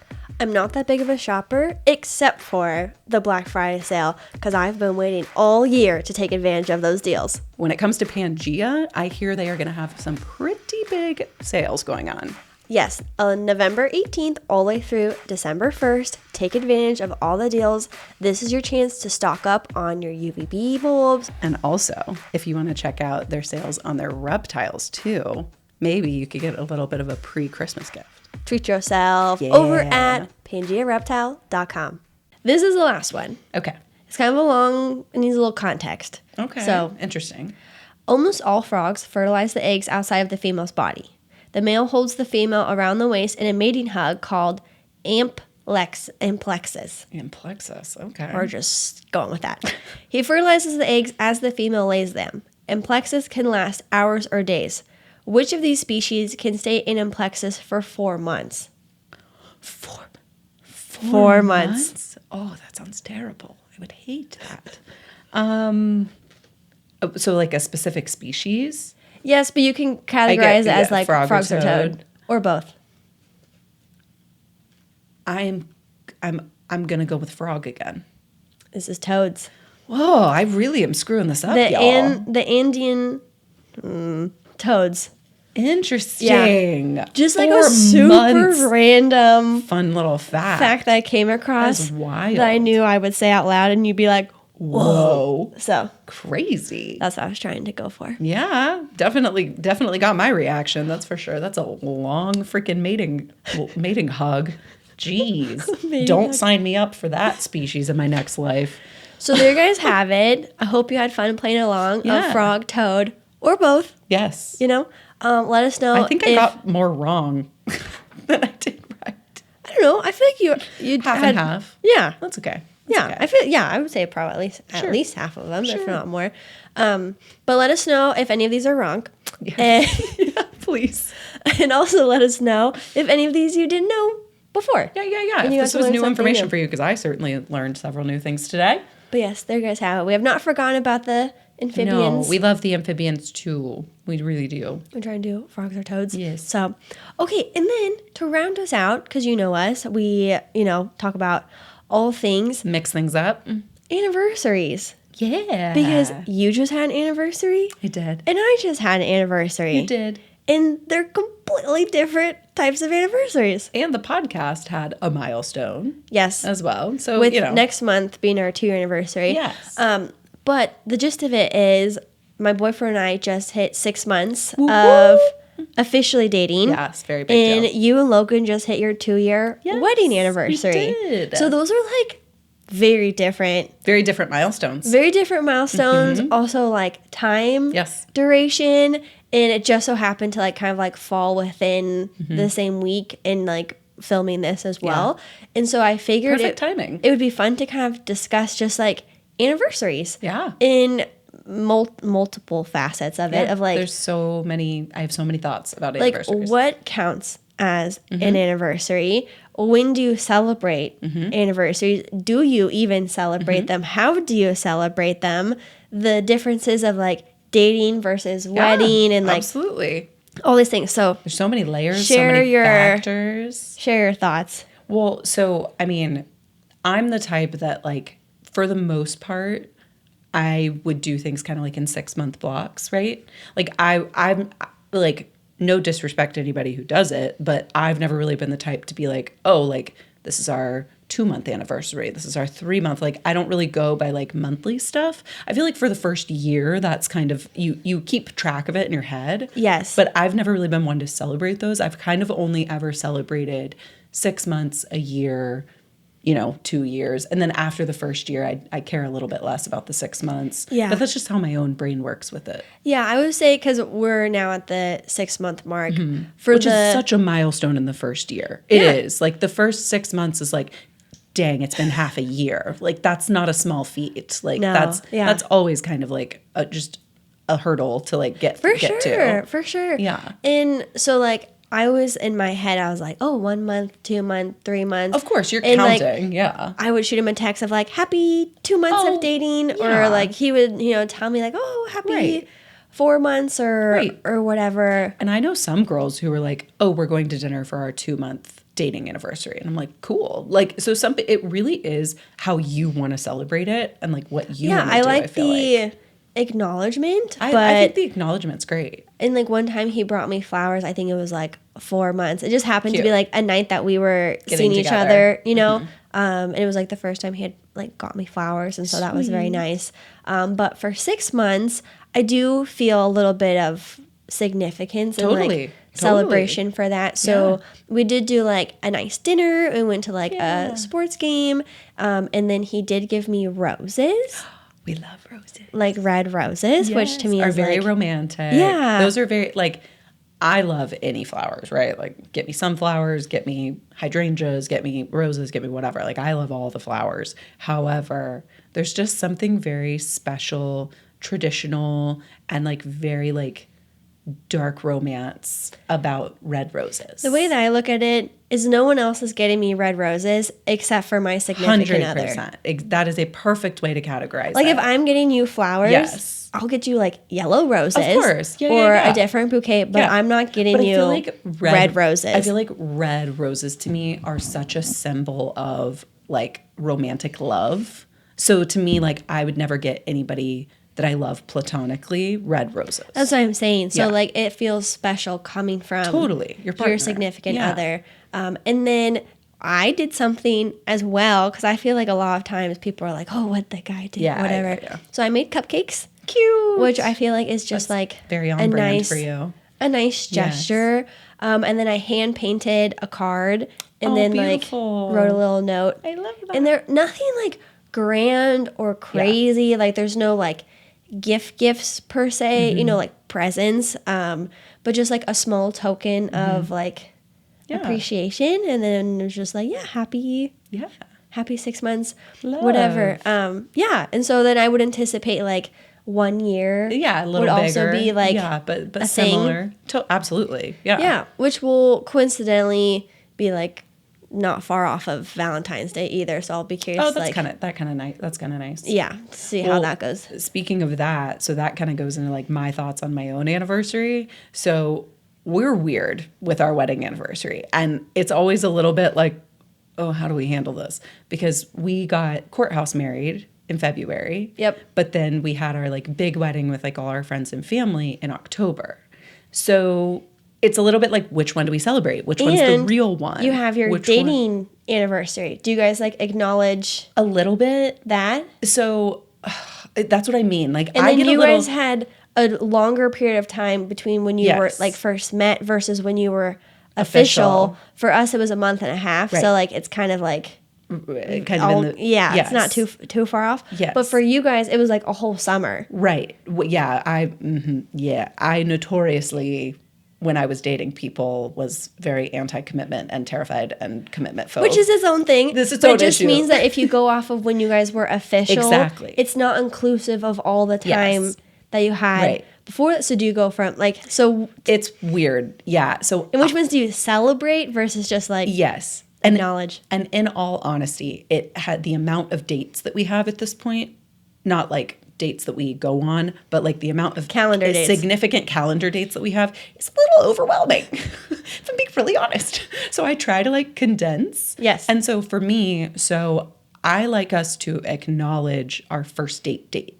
I'm not that big of a shopper, except for the Black Friday sale, because I've been waiting all year to take advantage of those deals. When it comes to Pangea, I hear they are going to have some pretty big sales going on. Yes, on November 18th all the way through December 1st, take advantage of all the deals. This is your chance to stock up on your UVB bulbs. And also, if you want to check out their sales on their reptiles too, maybe you could get a little bit of a pre-Christmas gift. Treat yourself over at PangeaReptile.com. This is the last one. Okay. It's kind of a long, it needs a little context. Okay. So, interesting. Almost all frogs fertilize the eggs outside of the female's body. The male holds the female around the waist in a mating hug called amplexus. Amplexus, okay. Or just going with that. He fertilizes the eggs as the female lays them. Amplexus can last hours or days. Which of these species can stay in amplexus for 4 months? 4 months. Oh, that sounds terrible. I would hate that. So like a specific species? Yes, but you can categorize it as like frogs or toad. Or both. I'm gonna go with frog again. This is toads. Whoa, I really am screwing this up, y'all. The Andean toads. Interesting. Yeah. Just like a super random fun little fact that I came across. That's wild. That I knew I would say out loud, and you'd be like, whoa. So crazy. That's what I was trying to go for. Yeah, definitely got my reaction. That's for sure. That's a long freaking mating hug. Jeez. Don't sign me up for that species in my next life. So there you guys have it. I hope you had fun playing along. Yeah. A frog, toad, or both. Yes. Let us know. I think I got more wrong. that I did right? I don't know. I feel like you Half and half. Yeah. That's okay. Yeah, Okay. I would say probably at least half of them, if not more. But let us know if any of these are wrong. Yeah. Yeah, please. And also let us know if any of these you didn't know before. Yeah. And If you this guys was learned new something information new. for you, because I certainly learned several new things today. But yes, there you guys have it. We have not forgotten about the amphibians. No, we love the amphibians too. We really do. We're trying to do frogs or toads. Yes. So, okay, and then to round us out, because you know us, we, talk about all things Mix things up. anniversaries. Yeah. Because you just had an anniversary. I did. And I just had an anniversary. You did. And they're completely different types of anniversaries. And the podcast had a milestone Yes. as well. So, With next month being our 2-year anniversary. Yes. But the gist of it is my boyfriend and I just hit 6 months of officially dating. Yes, very big And deal. you and Logan just hit your 2-year wedding anniversary. we did. So those are like very different. Very different milestones. Very different milestones. Also like time, Yes. duration. And it just so happened to like kind of like fall within the same week and like filming this as well. And so I figured Perfect timing. it would be fun to kind of discuss just like anniversaries. Yeah. In multiple facets of it. Of like, there's so many, I have so many thoughts about like anniversaries. what counts as an anniversary? When do you celebrate anniversaries? Do you even celebrate them? How do you celebrate them? The differences of like dating versus wedding and like absolutely. all these things. So There's so many layers, Share so many your- factors. share your thoughts. Well, so I mean, I'm the type that like for the most part, I would do things kind of like in 6-month blocks, right? Like I'm like no disrespect to anybody who does it, but I've never really been the type to be like, oh, like this is our 2-month anniversary. This is our 3-month. Like I don't really go by like monthly stuff. I feel like for the first year, that's kind of you keep track of it in your head. Yes. But I've never really been one to celebrate those. I've kind of only ever celebrated 6 months, a year, 2 years. And then after the first year, I care a little bit less about the 6 months. Yeah. But that's just how my own brain works with it. Yeah, I would say because we're now at the 6-month mark. Which is such a milestone in the first year. It is. Like the first 6 months is like, dang, it's been half a year. Like that's not a small feat. Like No, that's always kind of like just a hurdle to like get to. For sure. Yeah. And so like I was in my head, I was like, oh, 1 month, 2 months, 3 months. Of course, you're And, like, counting. Yeah. I would shoot him a text of like, happy 2 months of dating. yeah. Or like he would, tell me like, oh, happy Right. 4 months or whatever. And I know some girls who were like, oh, we're going to dinner for our 2-month dating anniversary. And I'm like, cool. Like, so it really is how you want to celebrate it and like what you want to do. I like feel the acknowledgement. I but think the acknowledgement's great. and like one time he brought me flowers. I think it was like 4 months. It just happened to be Cute. like a night that we were Getting seeing each together. other, and it was like the first time he had like got me flowers. And so that was very nice. But for 6 months, I do feel a little bit of significance and like celebration for that. So we did do like a nice dinner. We went to like a sports game. And then he did give me roses. We love roses. Like red roses, which to me are is very like, romantic. Yeah. Those are very like I love any flowers, right? Like get me sunflowers, get me hydrangeas, get me roses, get me whatever. Like I love all the flowers. However, there's just something very special, traditional, and like very like dark romance about red roses. The way that I look at it is no one else is getting me red roses except for my significant other. 100%. That is a perfect way to categorize Like it. if I'm getting you flowers, Yes. I'll get you like yellow roses. Of course. Or a different bouquet, but I'm not getting But I you feel like red roses. I feel like red roses to me are such a symbol of like romantic love. So to me, like I would never get anybody that I love platonically red roses. That's what I'm saying. So Yeah. like it feels special coming from Totally. Your partner. your significant Yeah. other. And then I did something as well because I feel like a lot of times people are like, oh, what the guy did, Yeah, whatever. yeah. So I made cupcakes. Cute. Which I feel like is just like very on a brand nice, for you. a nice gesture. And then I hand painted a card and then beautiful. like wrote a little note. I love that. And they're nothing like grand or crazy. Like there's no like gifts per se, like presents. But just like a small token of like appreciation. And then it was just like, happy 6 months, Love. whatever. And so then I would anticipate like 1 year a little would bigger. also be like but a similar. Absolutely. Yeah, which will coincidentally be like not far off of Valentine's Day either. So I'll be curious. Oh, that's kind of nice. That's kind of nice. Yeah, see how that goes. Speaking of that, so that kind of goes into like my thoughts on my own anniversary. So we're weird with our wedding anniversary, and it's always a little bit like, oh, how do we handle this? Because we got courthouse married in February. Yep. But then we had our like big wedding with like all our friends and family in October. So it's a little bit like, which one do we celebrate? Which one's the real one? You have your dating anniversary. Do you guys like acknowledge a little bit that? So that's what I mean. Like, and then you guys had a longer period of time between when you were like first met versus when you were official. For us, it was a month and a half. Right. So like, it's kind of like, it's not too far off. Yes. But for you guys, it was like a whole summer. Right. I notoriously, when I was dating people, was very anti-commitment and terrified and commitment phobic. Which is its own thing. This is its own issue. It just means that if you go off of when you guys were official, exactly, it's not inclusive of all the time that you had before. So do you go from like, so it's weird. Yeah. So and which ones do you celebrate versus just like acknowledge? And in all honesty, it had the amount of dates that we have at this point, not like dates that we go on, but like the amount of significant calendar dates that we have is a little overwhelming, if I'm being really honest. So I try to like condense. Yes. And so for me, I like us to acknowledge our first date.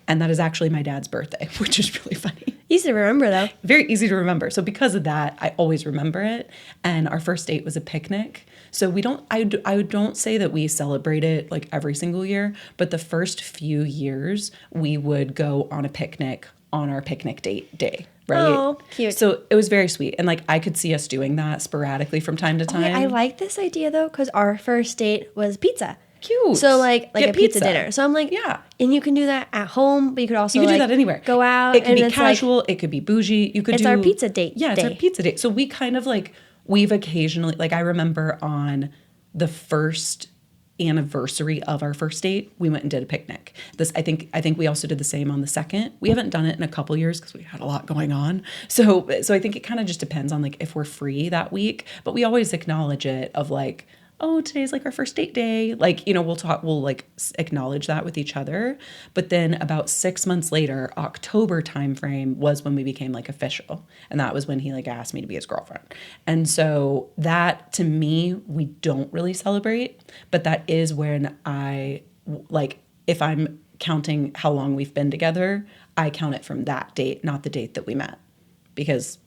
And that is actually my dad's birthday, which is really funny. Easy to remember, though. Very easy to remember. So because of that, I always remember it. And our first date was a picnic. So I don't say that we celebrate it like every single year, but the first few years we would go on a picnic on our picnic date day. Right? Oh, cute. So it was very sweet. And like I could see us doing that sporadically from time to time. Okay, I like this idea though, because our first date was pizza. Cute. So like a pizza dinner. So I'm like, and you can do that at home, but you could also do that anywhere. Go out. It could be casual. Like, it could be bougie. It's our pizza date. Yeah, it's our pizza date. So we kind of like, we've occasionally, like I remember on the first anniversary of our first date, we went and did a picnic. I think we also did the same on the second. We haven't done it in a couple years because we had a lot going on. So I think it kind of just depends on like if we're free that week, but we always acknowledge it of like, oh, today's like our first date day. Like, we'll like acknowledge that with each other. But then about 6 months later, October timeframe was when we became like official. And that was when he like asked me to be his girlfriend. And so that to me, we don't really celebrate, but that is when I like, if I'm counting how long we've been together, I count it from that date, not the date that we met, because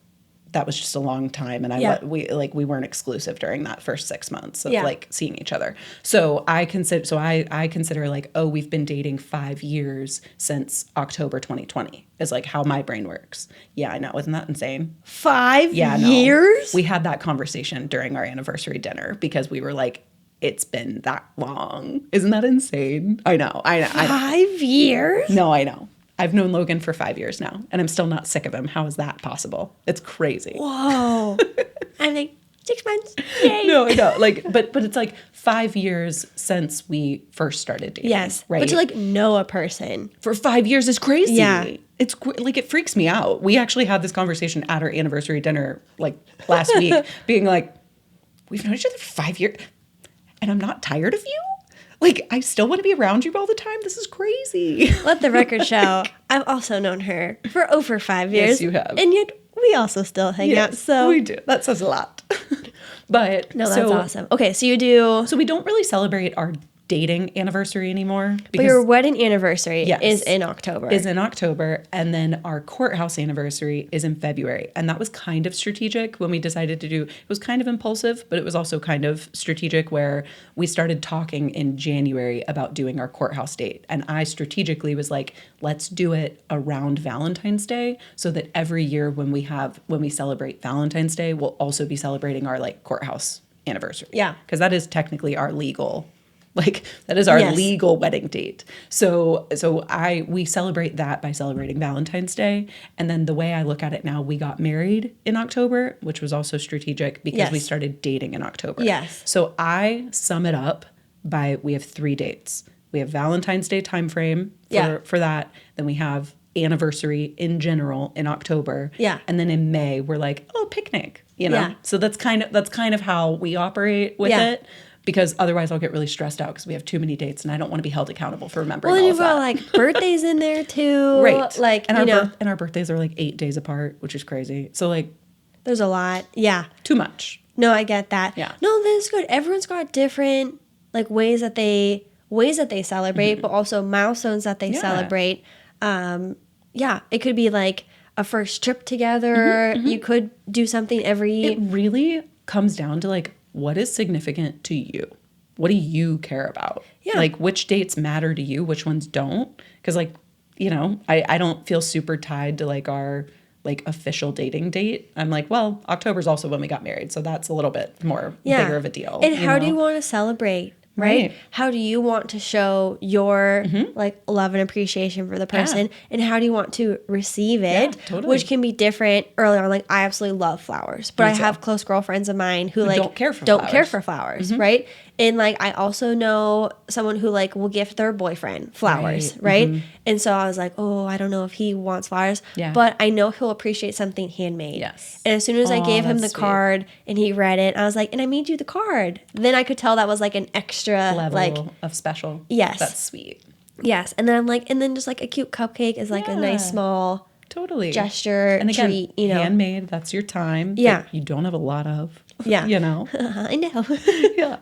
that was just a long time, and we weren't exclusive during that first 6 months of like seeing each other. So I consider like, oh, we've been dating 5 years since October 2020 is like how my brain works. Yeah, I know, isn't that insane? 5 years? We had that conversation during our anniversary dinner because we were like, it's been that long. Isn't that insane? I know. 5 years? No, I know. I've known Logan for 5 years now, and I'm still not sick of him. How is that possible? It's crazy. Whoa. I'm like, 6 months. Yay. No, I know. Like, but it's like 5 years since we first started dating. Yes. Right. But to like know a person for 5 years is crazy. Yeah. It's like, it freaks me out. We actually had this conversation at our anniversary dinner like last week, being like, we've known each other for 5 years, and I'm not tired of you. Like, I still want to be around you all the time. This is crazy. Let the record show. I've also known her for over 5 years. Yes, you have. And yet we also still hang out. So we do. That says a lot. But no, that's awesome. Okay, so you do. So we don't really celebrate our dating anniversary anymore. But your wedding anniversary is in October. And then our courthouse anniversary is in February. And that was kind of strategic when we decided to do, it was kind of impulsive, but it was also kind of strategic where we started talking in January about doing our courthouse date. And I strategically was like, let's do it around Valentine's Day so that every year when we celebrate Valentine's Day, we'll also be celebrating our like courthouse anniversary. Yeah. Because that is technically our legal Like that is our Yes. legal wedding date. So we celebrate that by celebrating Valentine's Day. And then the way I look at it now, we got married in October, which was also strategic because we Yes. started dating in October. Yes. So I sum it up by we have 3 dates. We have Valentine's Day timeframe for that. Then we have anniversary in general in October. Yeah. And then in May, we're like, oh, picnic, you know? Yeah. So that's kind of how we operate with it. Because otherwise I'll get really stressed out because we have too many dates and I don't want to be held accountable for remembering all of that. Well, you've got like birthdays in there too. Right. Like, and you know. And our birthdays are like 8 days apart, which is crazy. So like. There's a lot. Yeah. Too much. No, I get that. Yeah. No, this is good. Everyone's got different like ways that they celebrate, but also milestones that they celebrate. It could be like a first trip together. You could do something every. It really comes down to like, what is significant to you? What do you care about? Yeah. Like which dates matter to you? Which ones don't? Because like, you know, I don't feel super tied to like our like official dating date. I'm like, well, October's also when we got married. So that's a little bit more bigger of a deal. And how do you want to celebrate? Right? How do you want to show your like love and appreciation for the person, and how do you want to receive it? Totally. Which can be different early on. Like I absolutely love flowers, but I have close girlfriends of mine who like don't care for flowers, right? And like I also know someone who like will gift their boyfriend flowers, right? And so I was like, oh, I don't know if he wants flowers, but I know he'll appreciate something handmade. Yes. And as soon as I gave him the sweet. card and he read it, I was like, and I made you the card. Then I could tell that was like an extra level like of special. Yes. That's sweet. Yes. And then I'm like, and then just like a cute cupcake is like a nice small gesture, and again, treat, you know. handmade, that's your time. Yeah. That you don't have a lot of. Yeah. You know. I know. Yeah.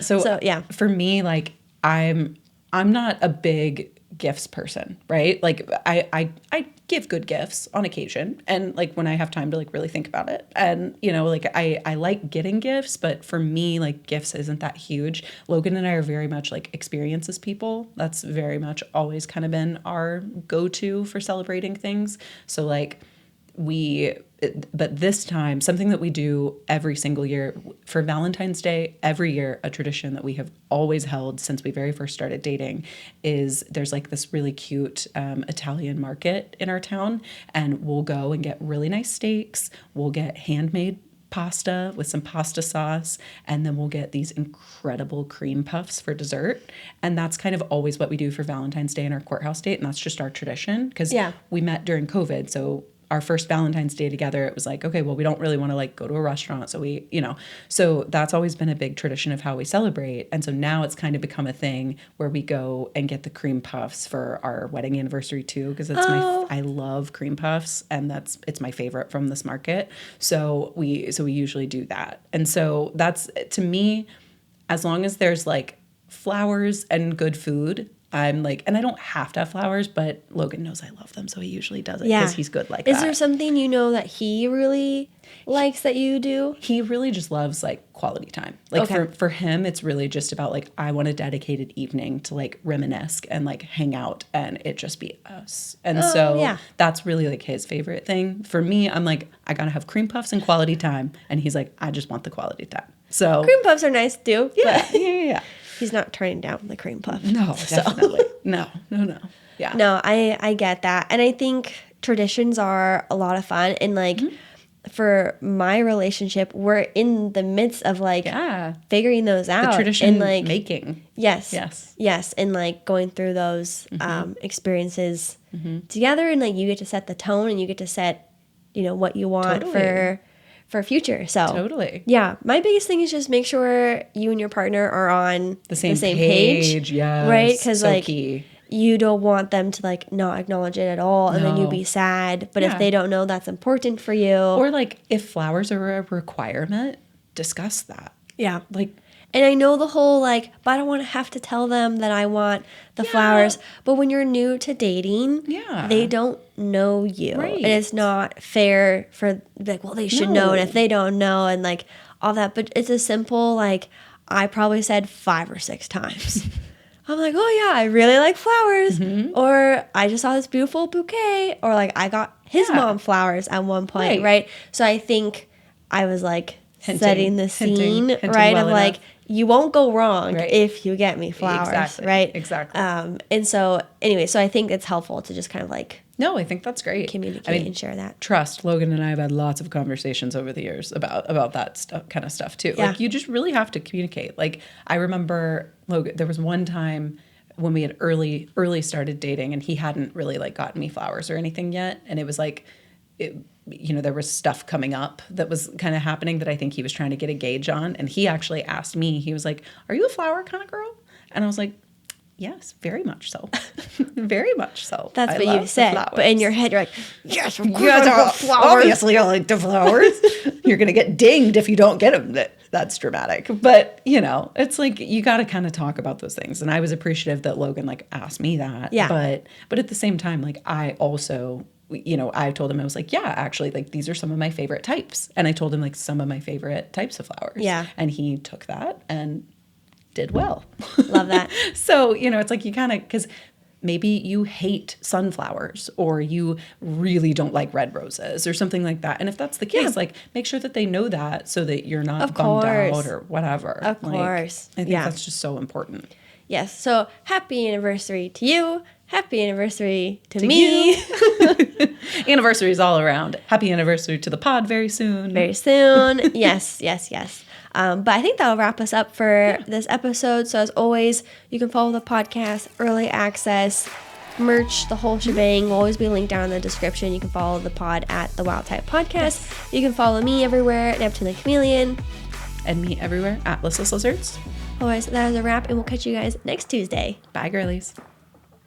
So yeah. For me, like I'm not a big gifts person, right? Like I give good gifts on occasion, and like when I have time to like really think about it, and you know, like I like getting gifts, but for me, like gifts isn't that huge. Logan and I are very much like experiences people. That's very much always kind of been our go-to for celebrating things. So like but this time, something that we do every single year for Valentine's Day, every year, a tradition that we have always held since we very first started dating is there's like this really cute Italian market in our town, and we'll go and get really nice steaks. We'll get handmade pasta with some pasta sauce, and then we'll get these incredible cream puffs for dessert. And that's kind of always what we do for Valentine's Day and our courthouse date, and that's just our tradition because we met during COVID, so our first Valentine's Day together, it was like, okay, well, we don't really want to like go to a restaurant. So we, you know, so that's always been a big tradition of how we celebrate. And so now it's kind of become a thing where we go and get the cream puffs for our wedding anniversary too, because it's I love cream puffs, and it's my favorite from this market. So we usually do that. And so that's, to me, as long as there's like flowers and good food, I'm like, and I don't have to have flowers, but Logan knows I love them, so he usually does it because he's good like that. Is there something you know that he really likes that you do? He really just loves like quality time. Like for him, it's really just about like, I want a dedicated evening to like reminisce and like hang out and it just be us. And that's really like his favorite thing. For me, I'm like, I gotta have cream puffs and quality time. And he's like, I just want the quality time. So cream puffs are nice too. Yeah, yeah. He's not turning down the cream puff. No, definitely. No. Yeah. No, I get that. And I think traditions are a lot of fun. And like for my relationship, we're in the midst of like figuring those out. The tradition and like making. Yes. And like going through those experiences together. And like you get to set the tone and you get to set, you know, what you want for future. So yeah, my biggest thing is just make sure you and your partner are on the same page. Yes, right? Because so like key. You don't want them to like not acknowledge it at all, and then you be sad. But if they don't know that's important for you, or like if flowers are a requirement, discuss that. Yeah, like. And I know the whole like, but I don't want to have to tell them that I want the flowers. But when you're new to dating, they don't know you. Right. And it's not fair for like, well, they should know. And if they don't know and like all that. But it's a simple, like, I probably said 5 or 6 times. I'm like, oh yeah, I really like flowers. Or I just saw this beautiful bouquet. Or like I got his mom flowers at one point, right? So I think I was like, setting the scene, right? Well of like, you won't go wrong if you get me flowers, exactly. right? Exactly. And so anyway, so I think it's helpful to just kind of like no, I think that's great. Communicate and share that. Trust. Logan and I have had lots of conversations over the years about that kind of stuff too. Yeah. Like you just really have to communicate. Like I remember Logan, there was one time when we had early started dating and he hadn't really like gotten me flowers or anything yet. And it was like, there was stuff coming up that was kind of happening that I think he was trying to get a gauge on. And he actually asked me, he was like, are you a flower kind of girl? And I was like, yes, very much so. Very much so. That's what you said. But in your head, you're like, yes, of course I want flowers. Obviously, I like the flowers. You're going to get dinged if you don't get them. That's dramatic. But, it's like you got to kind of talk about those things. And I was appreciative that Logan, like, asked me that. Yeah. But at the same time, like, I also, I told him, I was like, yeah, actually, like, these are some of my favorite types. And I told him, like, some of my favorite types of flowers. Yeah. And he took that and did well. Love that. So, it's like you kind of, because maybe you hate sunflowers or you really don't like red roses or something like that. And if that's the case, like make sure that they know that so that you're not bummed out or whatever. Of course. I think that's just so important. Yes. So happy anniversary to you. Happy anniversary to me. Anniversaries all around. Happy anniversary to the pod very soon. Very soon. Yes. But I think that'll wrap us up for this episode. So as always, you can follow the podcast, early access, merch, the whole shebang will always be linked down in the description. You can follow the pod at the Wild Type Podcast. Yes. You can follow me everywhere at Neptune the Chameleon. And me everywhere at Lyssa Lizards. Alright, so that is a wrap, and we'll catch you guys next Tuesday. Bye, girlies.